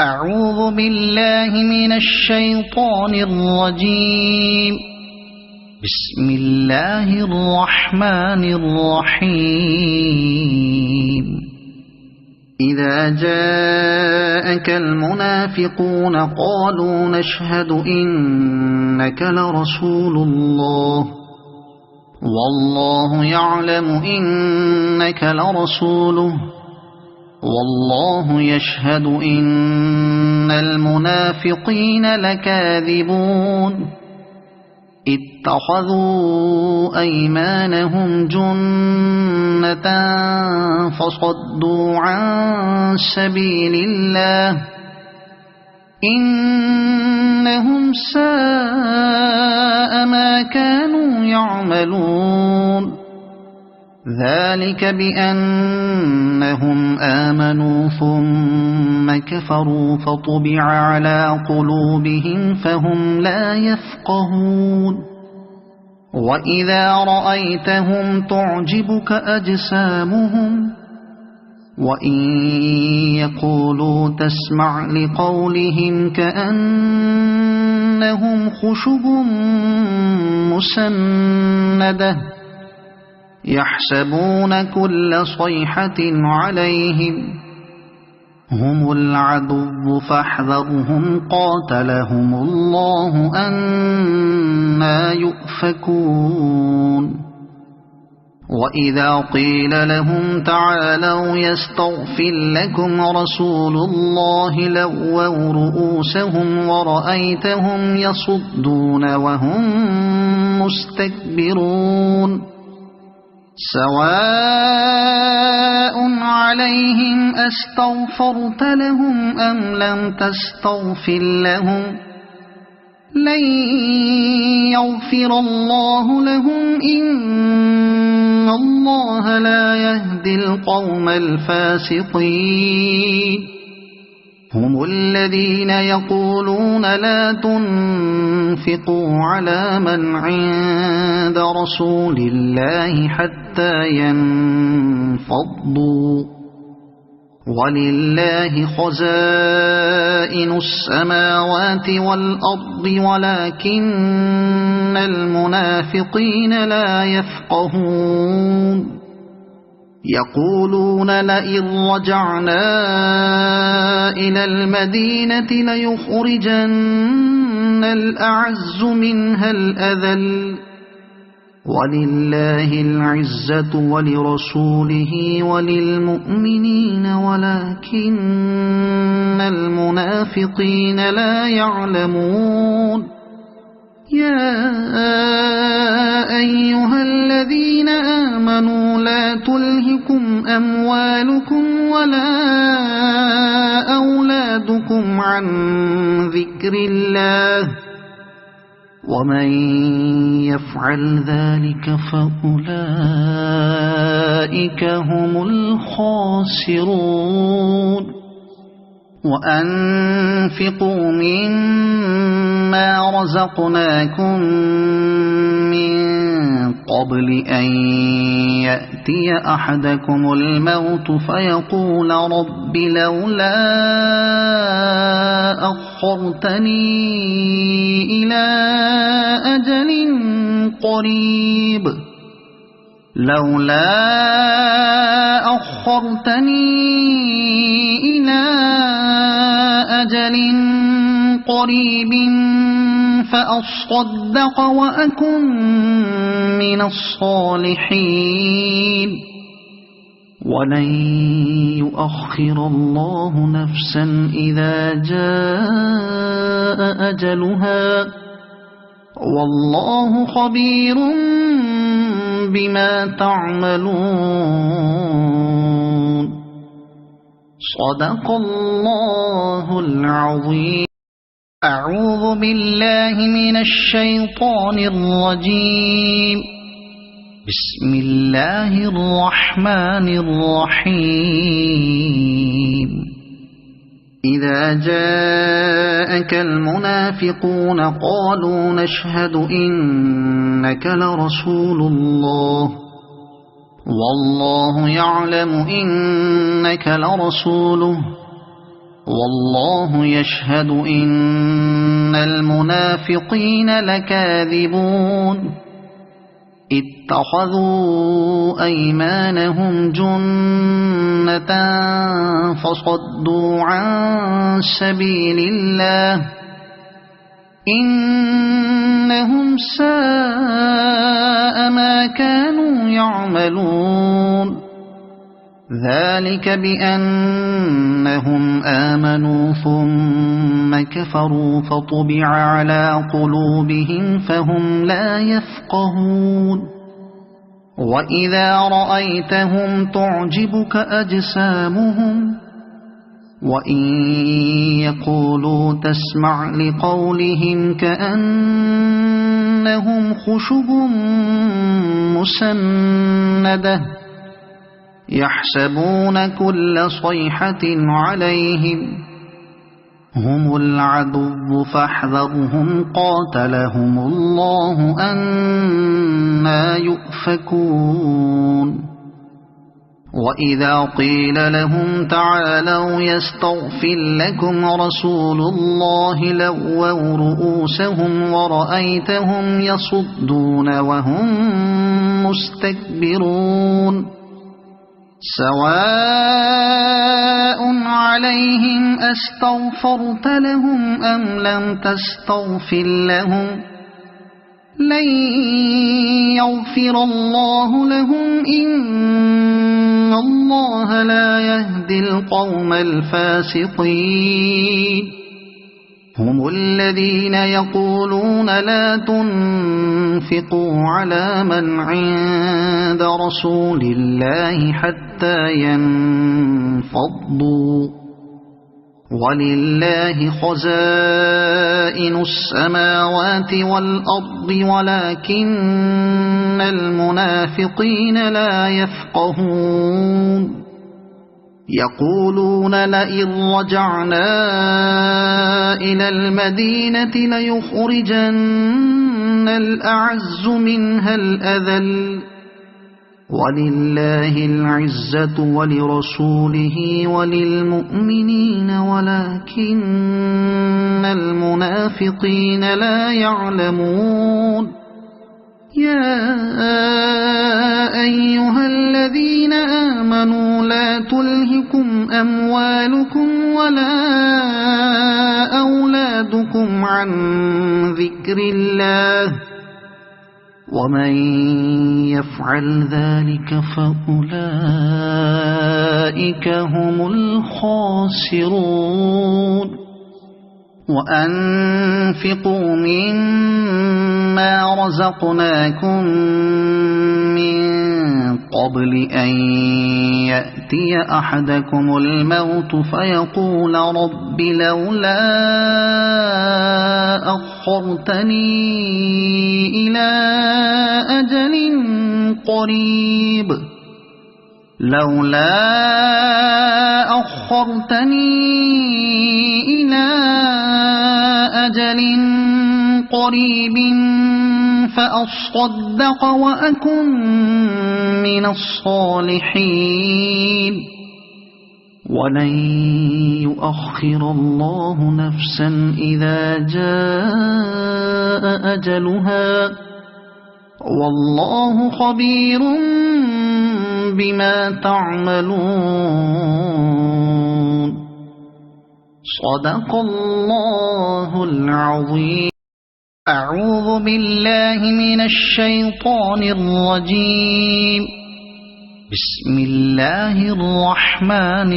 أعوذ بالله من الشيطان الرجيم. بسم الله الرحمن الرحيم. إذا جاءك المنافقون قالوا نشهد إنك لرسول الله والله يعلم إنك لرسوله والله يشهد إن المنافقين لكاذبون اتخذوا أيمانهم جنة فصدوا عن سبيل الله إنهم ساء ما كانوا يعملون ذلك بأنهم آمنوا ثم كفروا فطبع على قلوبهم فهم لا يفقهون وإذا رأيتهم تعجبك أجسامهم وإن يقولوا تسمع لقولهم كأنهم خشب مسندة يحسبون كل صيحة عليهم هم العدو فاحذرهم قاتلهم الله أنى يؤفكون وإذا قيل لهم تعالوا يستغفر لكم رسول الله لووا رؤوسهم ورأيتهم يصدون وهم مستكبرون سواء عليهم أستغفرت لهم أم لم تستغفر لهم لن يغفر الله لهم إن الله لا يهدي القوم الفاسقين هم الذين يقولون لا تنفقوا على من عند رسول الله حتى ينفضوا ولله خزائن السماوات والأرض ولكن المنافقين لا يفقهون يقولون لئن رجعنا إلى المدينة ليخرجن الأعز منها الأذل ولله العزة ولرسوله وللمؤمنين ولكن المنافقين لا يعلمون يا أيها الذين آمنوا لا تلهكم أموالكم ولا أولادكم عن ذكر الله ومن يفعل ذلك فأولئك هم الخاسرون وأنفقوا مما رزقناكم من قبل أن يأتي أحدكم الموت فيقول رب لولا أخرتني إلى أجل قريب لولا أخرتني إلى أجل قريب فأصدق وأكن من الصالحين ولن يؤخر الله نفسا إذا جاء أجلها والله خبير بما تعملون صدق الله العظيم. أعوذ بالله من الشيطان الرجيم. بسم الله الرحمن الرحيم. إذا جاءك المنافقون قالوا نشهد إنك لرسول الله والله يعلم إنك لرسوله والله يشهد إن المنافقين لكاذبون اتخذوا أيمانهم جنة فصدوا عن سبيل الله إنهم ساء ما كانوا يعملون ذلك بأنهم آمنوا ثم كفروا فطبع على قلوبهم فهم لا يفقهون وإذا رأيتهم تعجبك أجسامهم وإن يقولوا تسمع لقولهم كأنهم خشب مسندة يحسبون كل صيحة عليهم هم العدو فاحذرهم قاتلهم الله أنى يؤفكون وإذا قيل لهم تعالوا يستغفر لكم رسول الله لووا رؤوسهم ورأيتهم يصدون وهم مستكبرون سواء عليهم أستغفرت لهم أم لم تستغفر لهم لن يغفر الله لهم إن الله لا يهدي القوم الفاسقين هم الذين يقولون لا تنفقوا على من عند رسول الله حتى ينفضوا ولله خزائن السماوات والأرض ولكن المنافقين لا يفقهون يقولون لئن رجعنا إلى المدينة ليخرجن الأعز منها الأذل ولله العزة ولرسوله وللمؤمنين ولكن المنافقين لا يعلمون يا أيها الذين آمنوا لا تلهكم أموالكم ولا أولادكم عن ذكر الله ومن يفعل ذلك فأولئك هم الخاسرون وأنفقوا مما رزقناكم من قبل أن يأتي أحدكم الموت فيقول رب لولا أخرتني إلى أجل قريب فأصدق وأكن من الصالحين ولن يؤخر الله نفسا إذا جاء أجلها والله خبير بما تعملون صدق الله العظيم أعوذ بالله من الشيطان الرجيم بسم الله الرحمن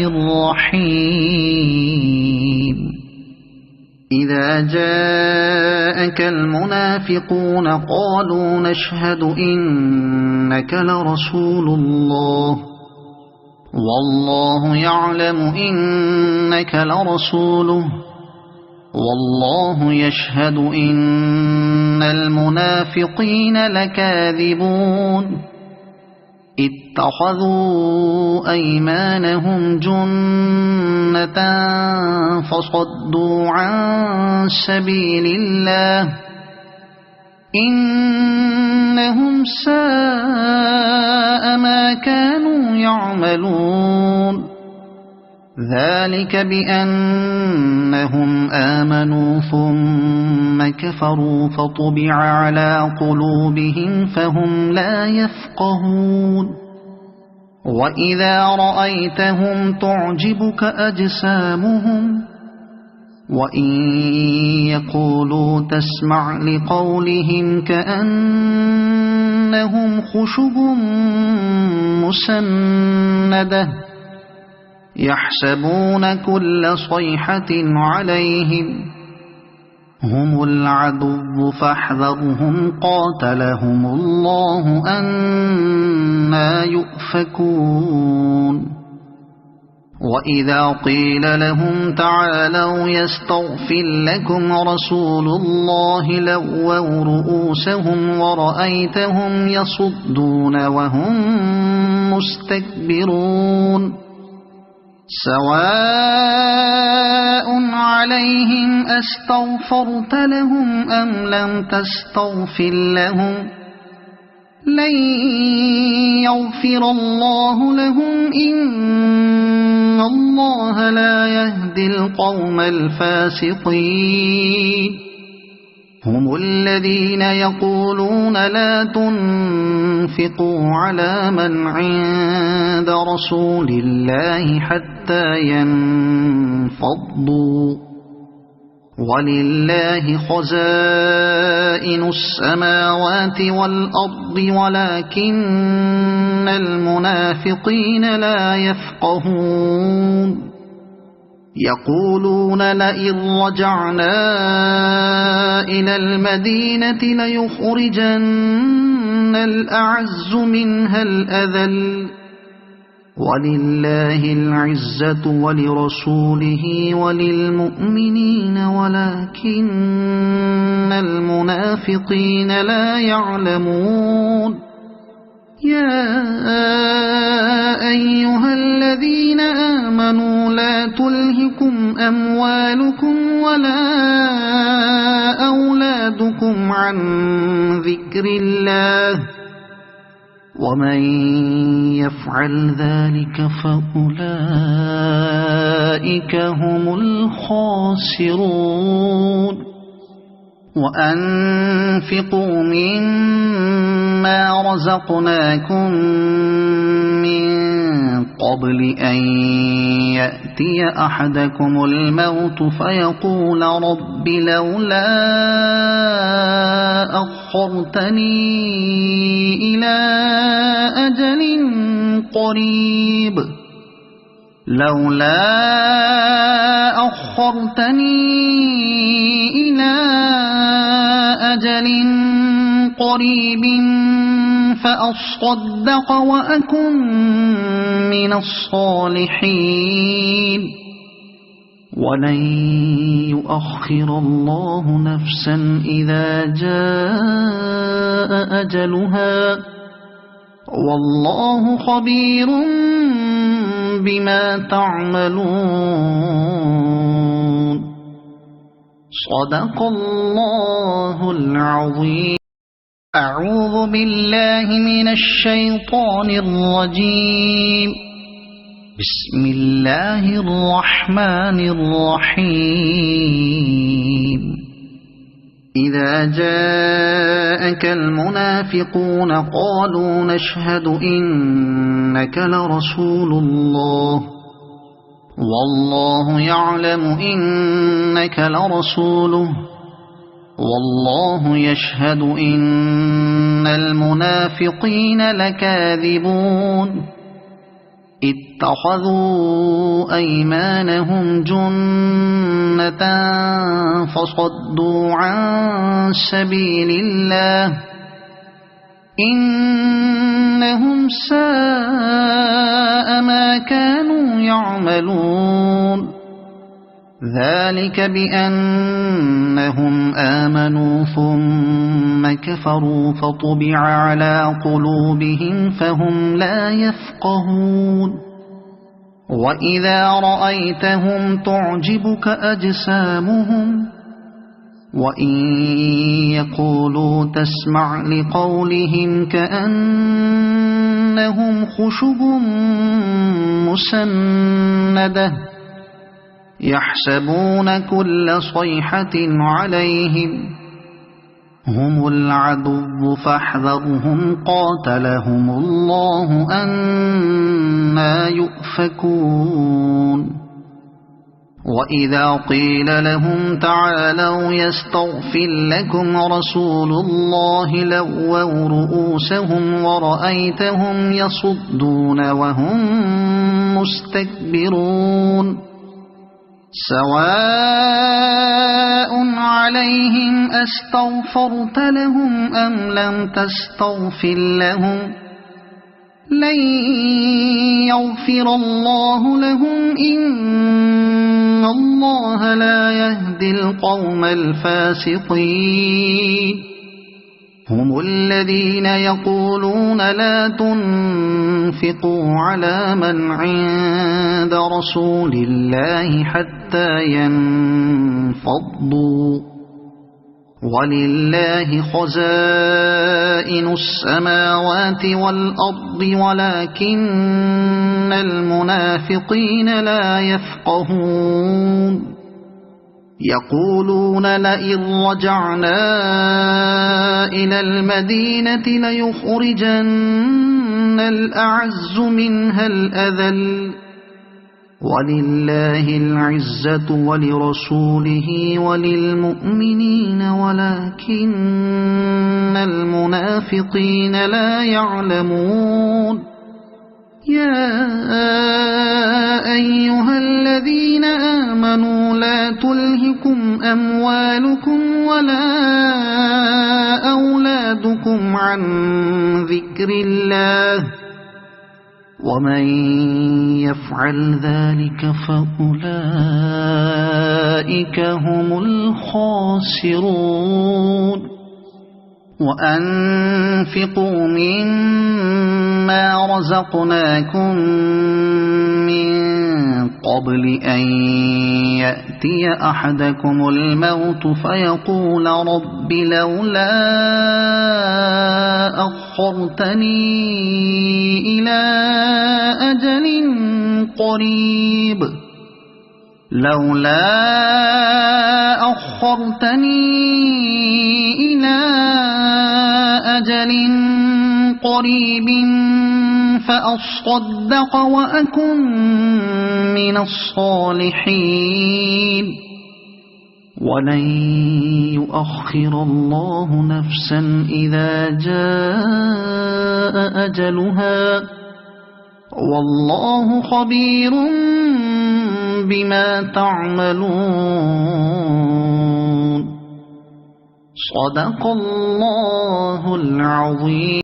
الرحيم إذا جاءك المنافقون قالوا نشهد إنك لرسول الله والله يعلم إنك لرسوله والله يشهد إن المنافقين لكاذبون اتخذوا أيمانهم جنة فصدوا عن سبيل الله إنهم ساء ما كانوا يعملون ذلك بأنهم آمنوا ثم كفروا فطبع على قلوبهم فهم لا يفقهون وإذا رأيتهم تعجبك أجسامهم وإن يقولوا تسمع لقولهم كأنهم خشب مسندة يحسبون كل صيحة عليهم هم العدو فاحذرهم قاتلهم الله أنى يؤفكون وإذا قيل لهم تعالوا يستغفر لكم رسول الله لووا رؤوسهم ورأيتهم يصدون وهم مستكبرون سواء عليهم أستغفرت لهم أم لم تستغفر لهم لن يغفر الله لهم إن الله لا يهدي القوم الفاسقين هم الذين يقولون لا تنفقوا على من عند رسول الله حتى ينفضوا ولله خزائن السماوات والأرض ولكن المنافقين لا يفقهون يقولون لئن رجعنا إلى المدينة ليخرجن الأعز منها الأذل ولله العزة ولرسوله وللمؤمنين ولكن المنافقين لا يعلمون يا أيها الذين آمنوا لا تلهكم أموالكم ولا أولادكم عن ذكر الله ومن يفعل ذلك فأولئك هم الخاسرون وأنفقوا مما رزقناكم من قبل أن يأتي أحدكم الموت فيقول رب لولا أخرتني إلى أجل قريب فأصدق وأكن من الصالحين ولن يؤخر الله نفسا إذا جاء أجلها والله خبير بما تعملون صدق الله العظيم أعوذ بالله من الشيطان الرجيم بسم الله الرحمن الرحيم إذا جاءك المنافقون قالوا نشهد إنك لرسول الله والله يعلم إنك لرسوله والله يشهد إن المنافقين لكاذبون اتخذوا أيمانهم جنة فصدوا عن سبيل الله إنهم ساء ما كانوا يعملون ذلك بأنهم آمنوا ثم كفروا فطبع على قلوبهم فهم لا يفقهون وإذا رأيتهم تعجبك أجسامهم وإن يقولوا تسمع لقولهم كأنهم كأنهم خشب مسندة يحسبون كل صيحة عليهم هم العدو فاحذرهم قاتلهم الله أنى يؤفكون وإذا قيل لهم تعالوا يستغفر لكم رسول الله لووا رؤوسهم ورأيتهم يصدون وهم مستكبرون سواء عليهم أستغفرت لهم أم لم تستغفر لهم لن يغفر الله لهم إن الله لا يهدي القوم الفاسقين هم الذين يقولون لا تنفقوا على من عند رسول الله حتى ينفضوا ولله خزائن السماوات والأرض ولكن المنافقين لا يفقهون يقولون لئن رجعنا إلى المدينة ليخرجن الأعز منها الأذل ولله العزة ولرسوله وللمؤمنين ولكن المنافقين لا يعلمون يا أيها الذين آمنوا لا تلهكم أموالكم ولا أولادكم عن ذكر الله ومن يفعل ذلك فأولئك هم الخاسرون وأنفقوا مما رزقناكم من قبل أن يأتي أحدكم الموت فيقول رب لولا أخرتني إلى أجل قريب فأصدق وأكن من الصالحين ولن يؤخر الله نفسا إذا جاء أجلها والله خبير بما تعملون صدق الله العظيم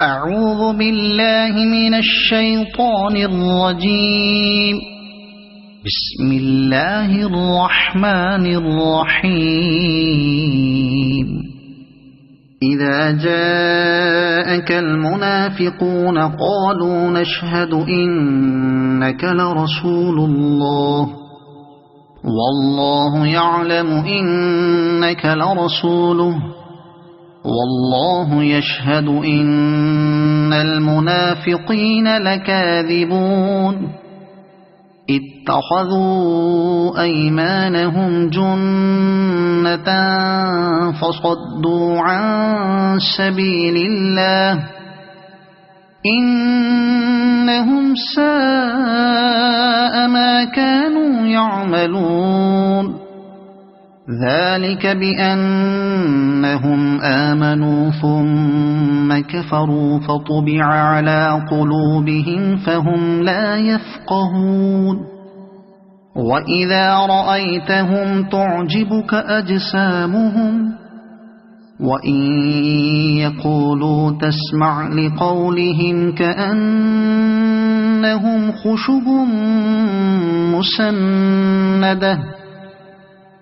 أعوذ بالله من الشيطان الرجيم بسم الله الرحمن الرحيم إذا جاءك المنافقون قالوا نشهد إنك لرسول الله والله يعلم إنك لرسوله والله يشهد إن المنافقين لكاذبون اتخذوا أيمانهم جنة فصدوا عن سبيل الله إنهم ساء ما كانوا يعملون ذلك بأنهم آمنوا ثم كفروا فطبع على قلوبهم فهم لا يفقهون وإذا رأيتهم تعجبك أجسامهم وإن يقولوا تسمع لقولهم كأنهم خشب مسندة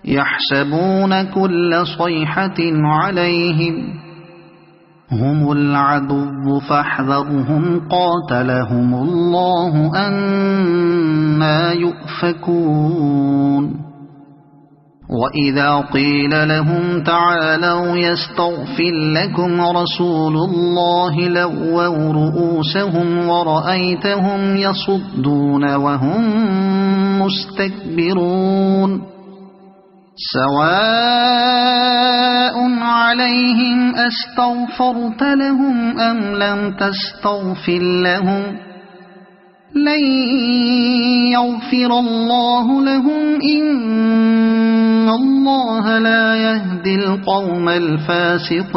يحسبون كل صيحة عليهم هم العدو فاحذرهم قاتلهم الله أنى يؤفكون وإذا قيل لهم تعالوا يستغفر لكم رسول الله لووا رؤوسهم ورأيتهم يصدون وهم مستكبرون سواء عليهم أستغفرت لهم أم لم تستغفر لهم لن يغفر الله لهم إن الله لا يهدي القوم الفاسقين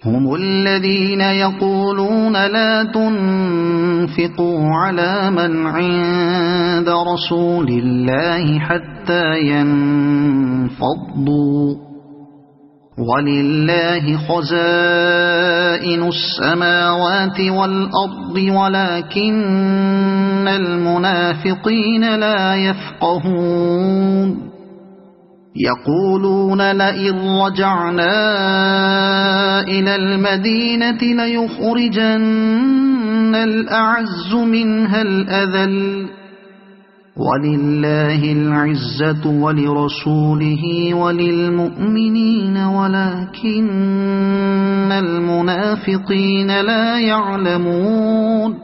هم الذين يقولون لا تنفقوا على من عند رسول الله حتى ينفضوا ولله خزائن السماوات والأرض ولكن المنافقين لا يفقهون يقولون لئن رجعنا إلى المدينة ليخرجن الأعز منها الأذل ولله العزة ولرسوله وللمؤمنين ولكن المنافقين لا يعلمون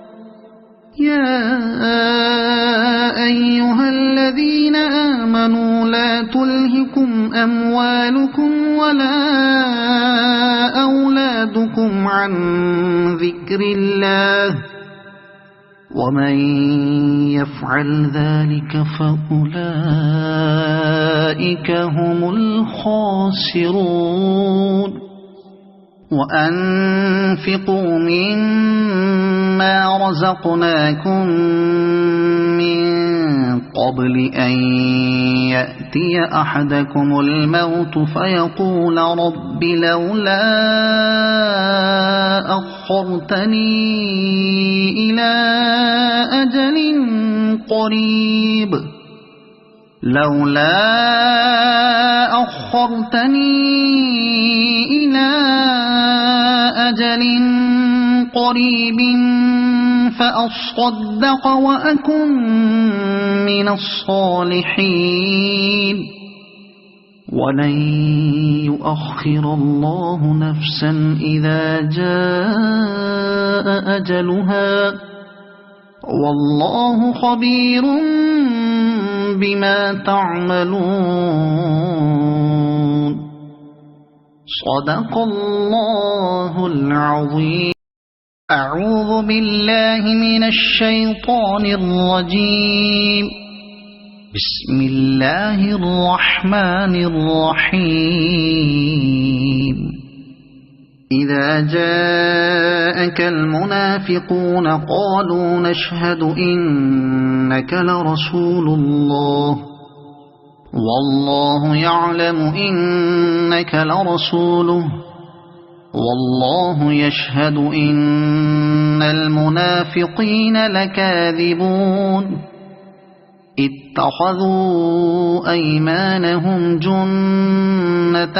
يا أيها الذين آمنوا لا تلهكم أموالكم ولا أولادكم عن ذكر الله ومن يفعل ذلك فأولئك هم الخاسرون وأنفقوا مما رزقناكم من قبل أن يأتي أحدكم الموت فيقول رب لولا أخرتني إلى أجل قريب فأصدق وأكن من الصالحين ولن يؤخر الله نفسا إذا جاء أجلها والله خبير بما تعملون صدق الله العظيم أعوذ بالله من الشيطان الرجيم بسم الله الرحمن الرحيم إذا جاءك المنافقون قالوا نشهد إنك لرسول الله والله يعلم إنك لرسوله والله يشهد إن المنافقين لكاذبون اتخذوا أيمانهم جنة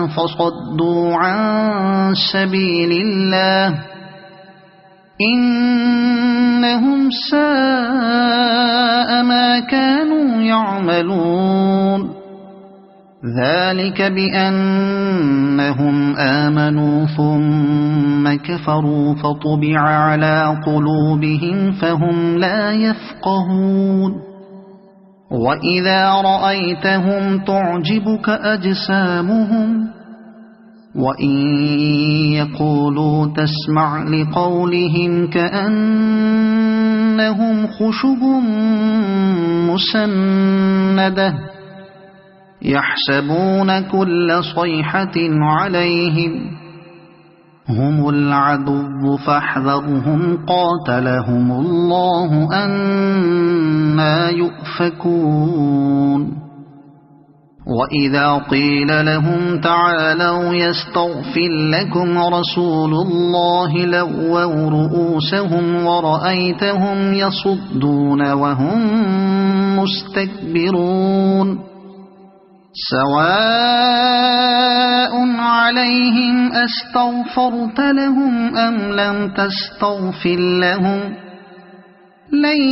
فصدوا عن سبيل الله إنهم ساء ما كانوا يعملون ذلك بأنهم آمنوا ثم كفروا فطبع على قلوبهم فهم لا يفقهون وإذا رأيتهم تعجبك أجسامهم وإن يقولوا تسمع لقولهم كأنهم خشب مسندة يحسبون كل صيحة عليهم هم العدو فاحذرهم قاتلهم الله أنى يؤفكون وإذا قيل لهم تعالوا يستغفر لكم رسول الله لووا رؤوسهم ورأيتهم يصدون وهم مستكبرون سواء عليهم أستغفرت لهم أم لم تستغفر لهم لن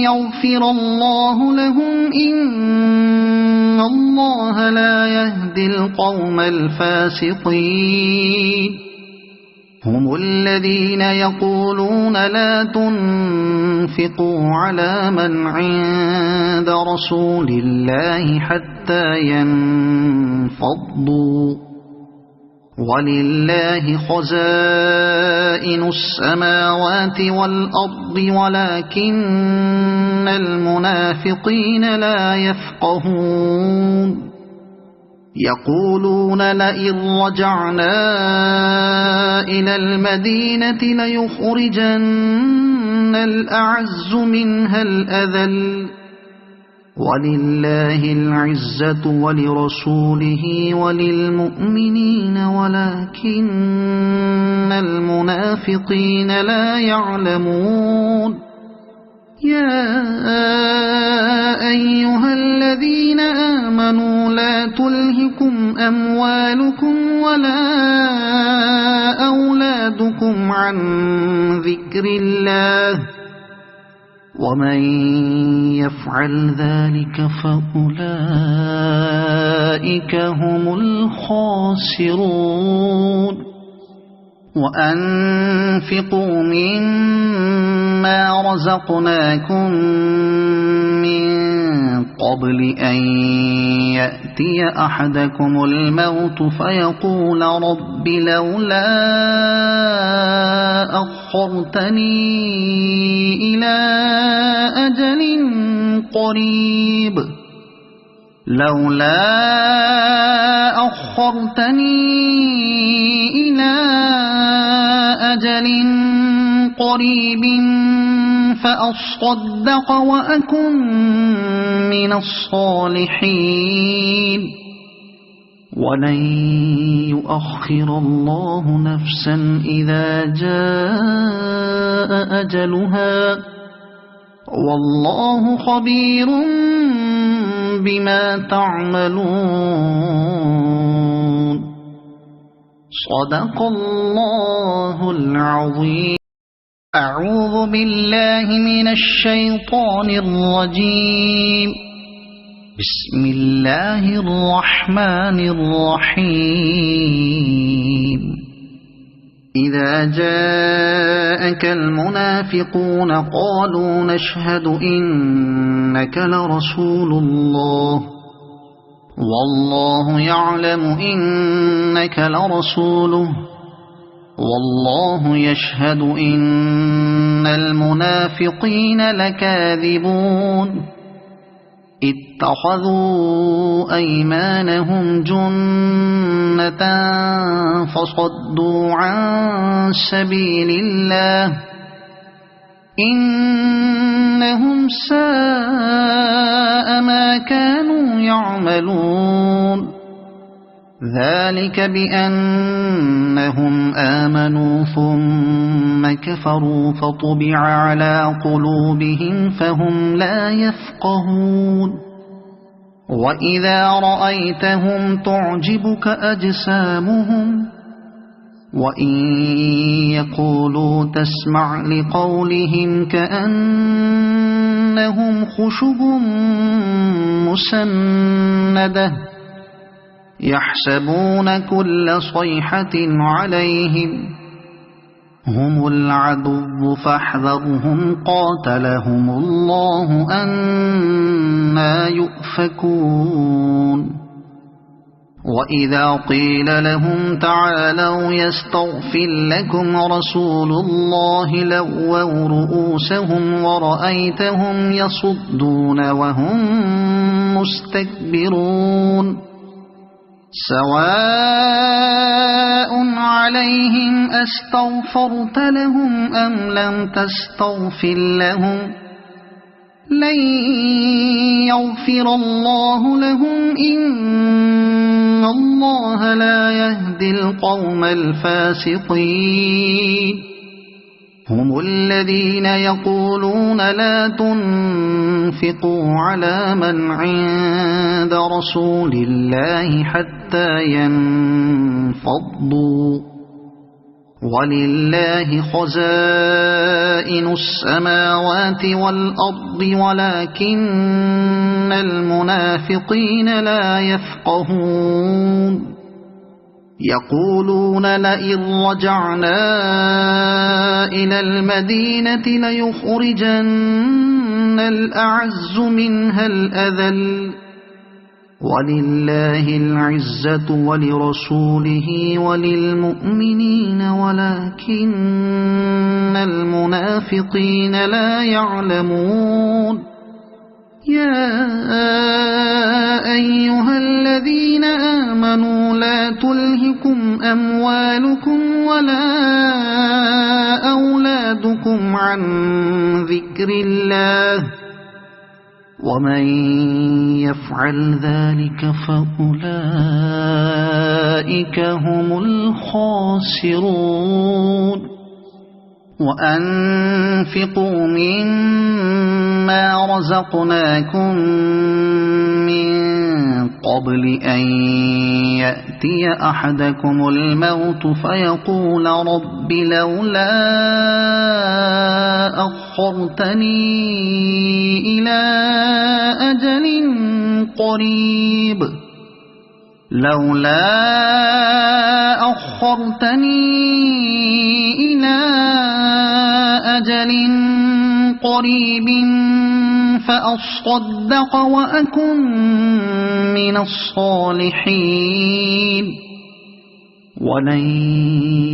يغفر الله لهم إن الله لا يهدي القوم الفاسقين هم الذين يقولون لا تنفقوا على من عند رسول الله حتى ينفضوا ولله خزائن السماوات والأرض ولكن المنافقين لا يفقهون يقولون لئن رجعنا إلى المدينة ليخرجن الأعز منها الأذل ولله العزة ولرسوله وللمؤمنين ولكن المنافقين لا يعلمون يا أيها الذين آمنوا لا تلهكم أموالكم ولا أولادكم عن ذكر الله ومن يفعل ذلك فأولئك هم الخاسرون وأنفقوا مما رزقناكم من قبل أن يأتي أحدكم الموت فيقول رب لولا أخرتني إلى أجل قريب فأصدق وأكن من الصالحين ولن يؤخر الله نفسا إذا جاء أجلها والله خبير بما تعملون صدق الله العظيم أعوذ بالله من الشيطان الرجيم بسم الله الرحمن الرحيم إذا جاءك المنافقون قالوا نشهد إنك لرسول الله والله يعلم إنك لرسوله والله يشهد إن المنافقين لكاذبون اتخذوا أيمانهم جنة فصدوا عن سبيل الله إنهم ساء ما كانوا يعملون ذلك بأنهم آمنوا ثم كفروا فطبع على قلوبهم فهم لا يفقهون وإذا رأيتهم تعجبك أجسامهم وإن يقولوا تسمع لقولهم كأنهم خشب مسندة يحسبون كل صيحة عليهم هم العدو فاحذرهم قاتلهم الله أنى يؤفكون وإذا قيل لهم تعالوا يستغفر لكم رسول الله لووا رؤوسهم ورأيتهم يصدون وهم مستكبرون سواء عليهم أستغفرت لهم أم لم تستغفر لهم لن يغفر الله لهم إن الله لا يهدي القوم الفاسقين هم الذين يقولون لا تنفقوا على من عند رسول الله حتى ينفضوا ولله خزائن السماوات والأرض ولكن المنافقين لا يفقهون يقولون لئن رجعنا إلى المدينة ليخرجن الأعز منها الأذل ولله العزة ولرسوله وللمؤمنين ولكن المنافقين لا يعلمون يا أيها الذين آمنوا لا تلهكم أموالكم ولا أولادكم عن ذكر الله ومن يفعل ذلك فأولئك هم الخاسرون وأنفقوا مما رزقناكم من قبل أن يأتي أحدكم الموت فيقول رب لولا أخرتني إلى أجل قريب فأصدق وأكن من الصالحين ولن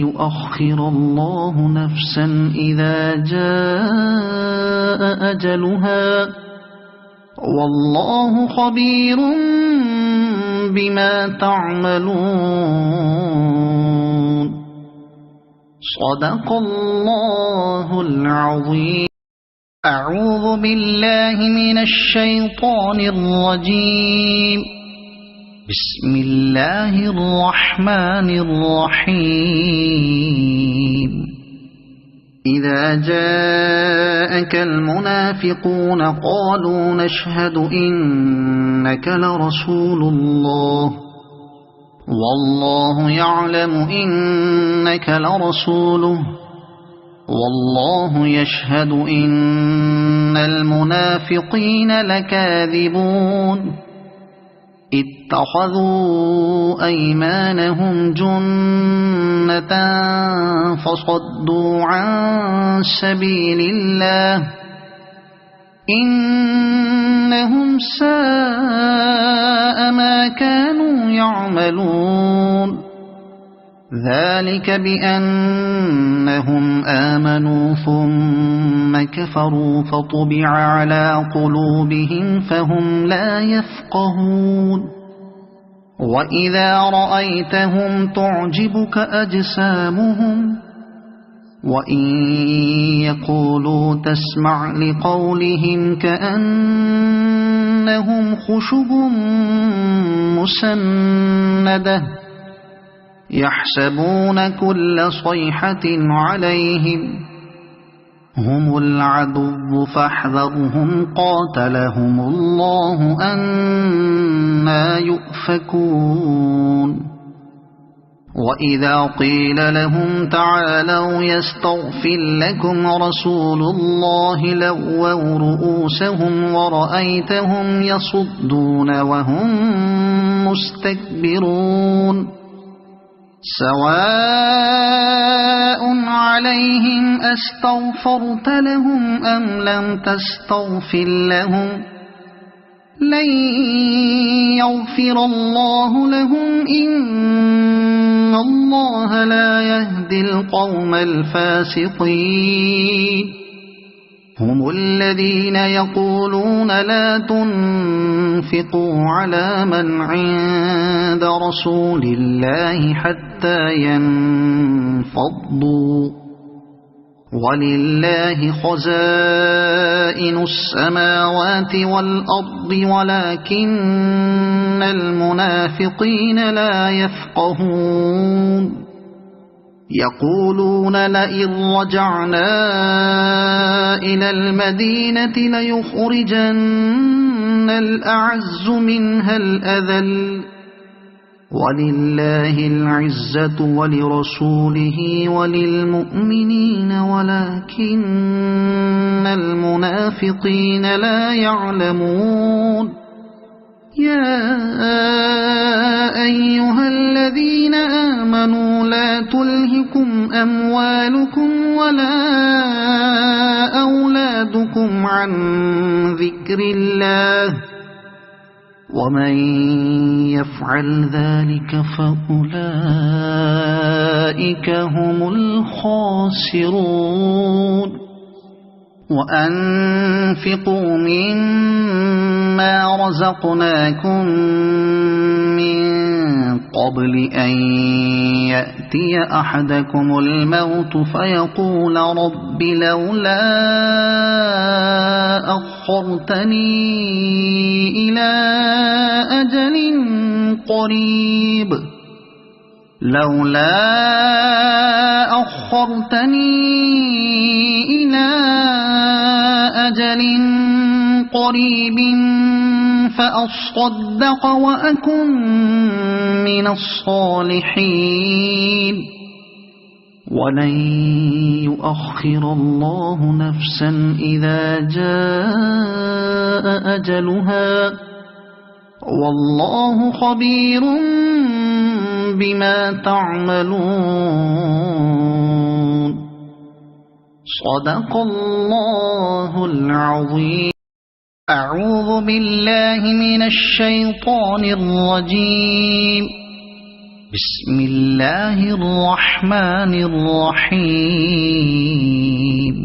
يؤخر الله نفسا إذا جاء أجلها والله خبير بما تعملون صدق الله العظيم أعوذ بالله من الشيطان الرجيم بسم الله الرحمن الرحيم إذا جاءك المنافقون قالوا نشهد إنك لرسول الله والله يعلم إنك لرسوله والله يشهد إن المنافقين لكاذبون اتخذوا أيمانهم جنة فصدوا عن سبيل الله إنهم ساء ما كانوا يعملون ذلك بأنهم آمنوا ثم كفروا فطبع على قلوبهم فهم لا يفقهون وإذا رأيتهم تعجبك أجسامهم وإن يقولوا تسمع لقولهم كأنهم خشب مسندة يحسبون كل صيحة عليهم هم العدو فاحذرهم قاتلهم الله أنى يؤفكون وإذا قيل لهم تعالوا يستغفر لكم رسول الله لووا رؤوسهم ورأيتهم يصدون وهم مستكبرون سواء عليهم أستغفرت لهم أم لم تستغفر لهم لن يغفر الله لهم إن الله لا يهدي القوم الفاسقين هم الذين يقولون لا تنفقوا على من عند رسول الله حتى ينفضوا ولله خزائن السماوات والأرض ولكن المنافقين لا يفقهون يقولون لئن رجعنا إلى المدينة ليخرجن الأعز منها الأذل ولله العزة ولرسوله وللمؤمنين ولكن المنافقين لا يعلمون يا أيها الذين آمنوا لا تلهكم أموالكم ولا أولادكم عن ذكر الله ومن يفعل ذلك فأولئك هم الخاسرون وأنفقوا مما رزقناكم من قبل أن يأتي أحدكم الموت فيقول رب لولا أخرتني إلى أجل قريب فأصدق وأكن من الصالحين ولن يؤخر الله نفسا إذا جاء أجلها والله خبير بما تعملون صدق الله العظيم. أعوذ بالله من الشيطان الرجيم. بسم الله الرحمن الرحيم.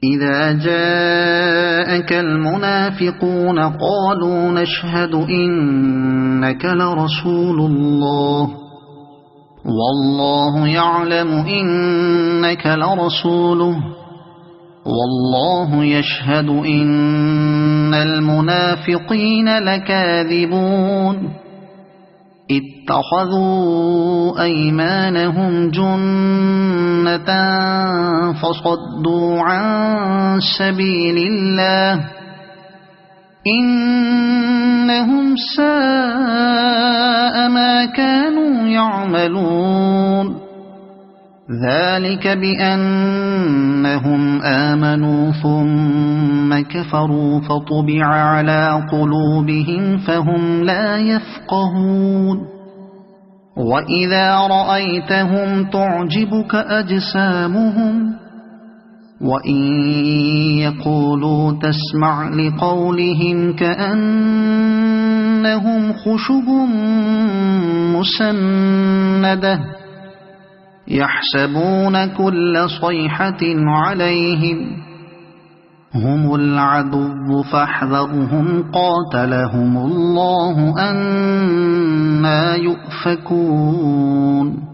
إذا جاءك المنافقون قالوا نشهد إنك لرسول الله والله يعلم إنك لرسوله والله يشهد إن المنافقين لكاذبون اتخذوا أيمانهم جنة فصدوا عن سبيل الله إنهم ساء ما كانوا يعملون ذلك بأنهم آمنوا ثم كفروا فطبع على قلوبهم فهم لا يفقهون وإذا رأيتهم تعجبك أجسامهم وإن يقولوا تسمع لقولهم كأنهم خشب مسندة يحسبون كل صيحة عليهم هم العدو فاحذرهم قاتلهم الله أنى يؤفكون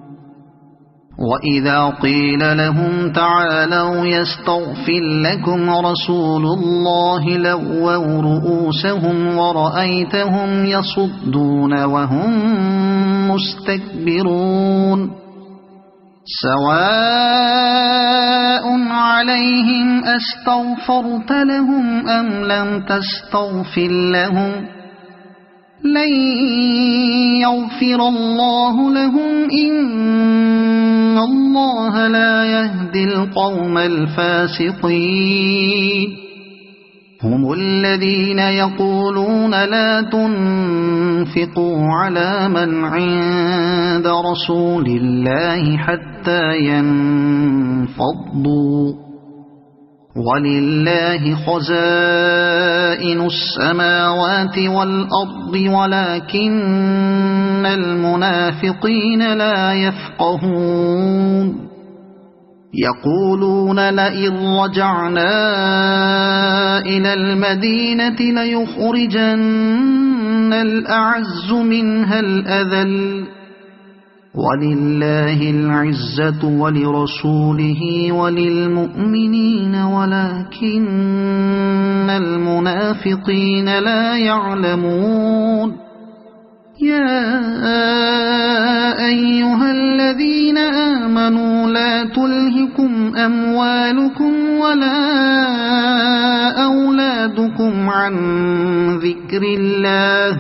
وإذا قيل لهم تعالوا يستغفر لكم رسول الله لووا رؤوسهم ورأيتهم يصدون وهم مستكبرون سواء عليهم أستغفرت لهم أم لم تستغفر لهم لن يغفر الله لهم إن الله لا يهدي القوم الفاسقين هم الذين يقولون لا تنفقوا على من عند رسول الله حتى ينفضوا ولله خزائن السماوات والأرض ولكن المنافقين لا يفقهون يقولون لئن رجعنا إلى المدينة ليخرجن الأعز منها الأذل ولله العزة ولرسوله وللمؤمنين ولكن المنافقين لا يعلمون يا أيها الذين آمنوا لا تلهكم أموالكم ولا أولادكم عن ذكر الله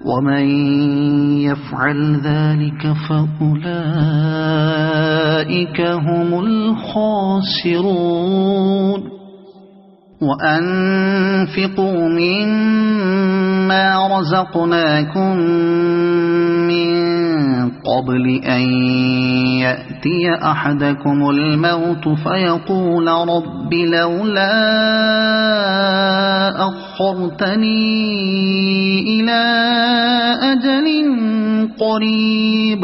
ومن يفعل ذلك فأولئك هم الخاسرون وأنفقوا مما رزقناكم من قبل أن يأتي أحدكم الموت فيقول رب لولا أخرتني إلى أجل قريب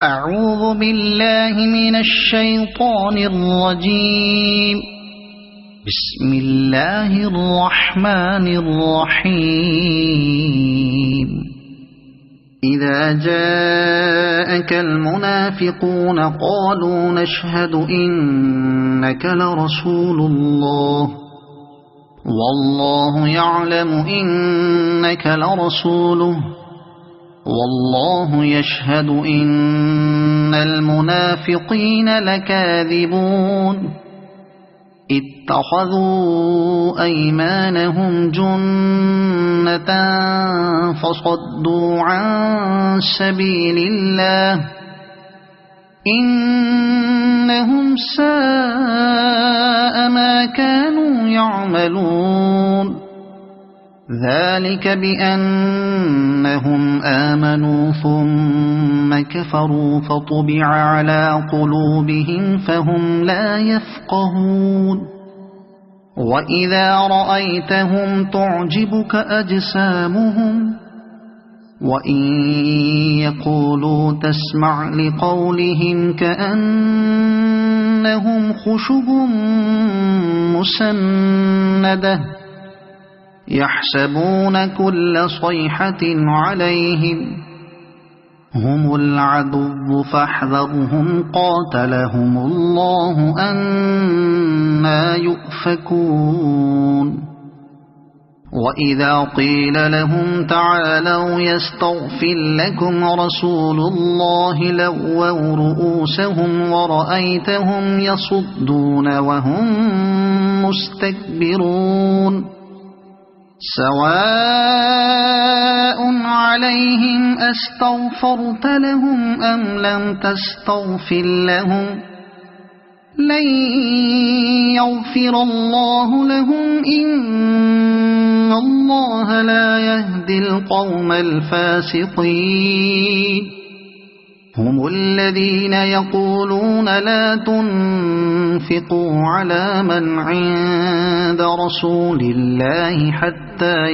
أعوذ بالله من الشيطان الرجيم. بسم الله الرحمن الرحيم. إذا جاءك المنافقون قالوا نشهد إنك لرسول الله والله يعلم إنك لرسوله والله يشهد إن المنافقين لكاذبون اتخذوا أيمانهم جنة فصدوا عن سبيل الله إنهم ساء ما كانوا يعملون ذلك بأنهم آمنوا ثم كفروا فطبع على قلوبهم فهم لا يفقهون وإذا رأيتهم تعجبك أجسامهم وإن يقولوا تسمع لقولهم كأنهم خشب مسندة يحسبون كل صيحة عليهم هم العدو فاحذرهم قاتلهم الله أنى يؤفكون وإذا قيل لهم تعالوا يستغفر لكم رسول الله لووا رؤوسهم ورأيتهم يصدون وهم مستكبرون سواء عليهم أستغفرت لهم أم لم تستغفر لهم لن يغفر الله لهم إن الله لا يهدي القوم الفاسقين هم الذين يقولون لا تنفقوا على من عند رسول الله حتى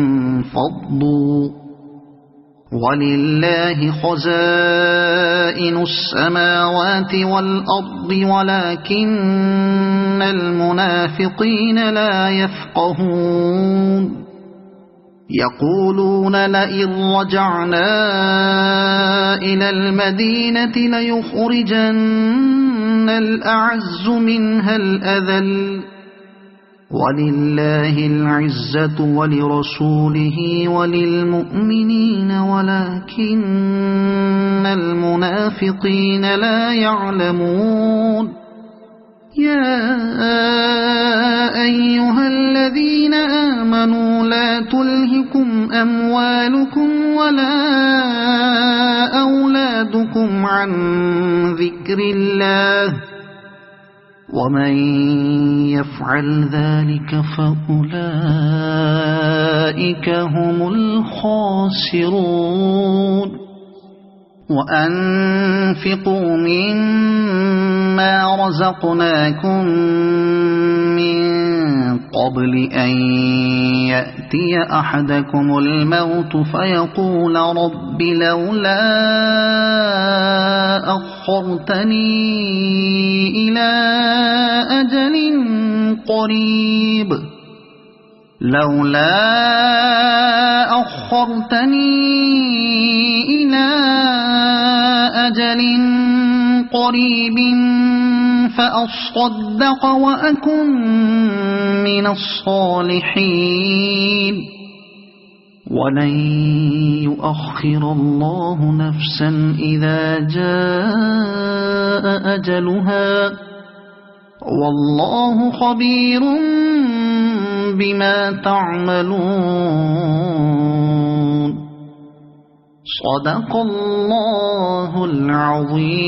ينفضوا ولله خزائن السماوات والأرض ولكن المنافقين لا يفقهون يقولون لئن رجعنا إلى المدينة ليخرجن الأعز منها الأذل ولله العزة ولرسوله وللمؤمنين ولكن المنافقين لا يعلمون يا أيها الذين آمنوا لا تلهكم أموالكم ولا أولادكم عن ذكر الله ومن يفعل ذلك فأولئك هم الخاسرون وأنفقوا مما رزقناكم من قبل أن يأتي أحدكم الموت فيقول رب لولا أخرتني أخرتني إلى أجل قريب لولا أخرتني إلى أجل قريب فأصدق وأكن من الصالحين ولن يؤخر الله نفسا إذا جاء أجلها والله خبير بما تعملون صدق الله العظيم.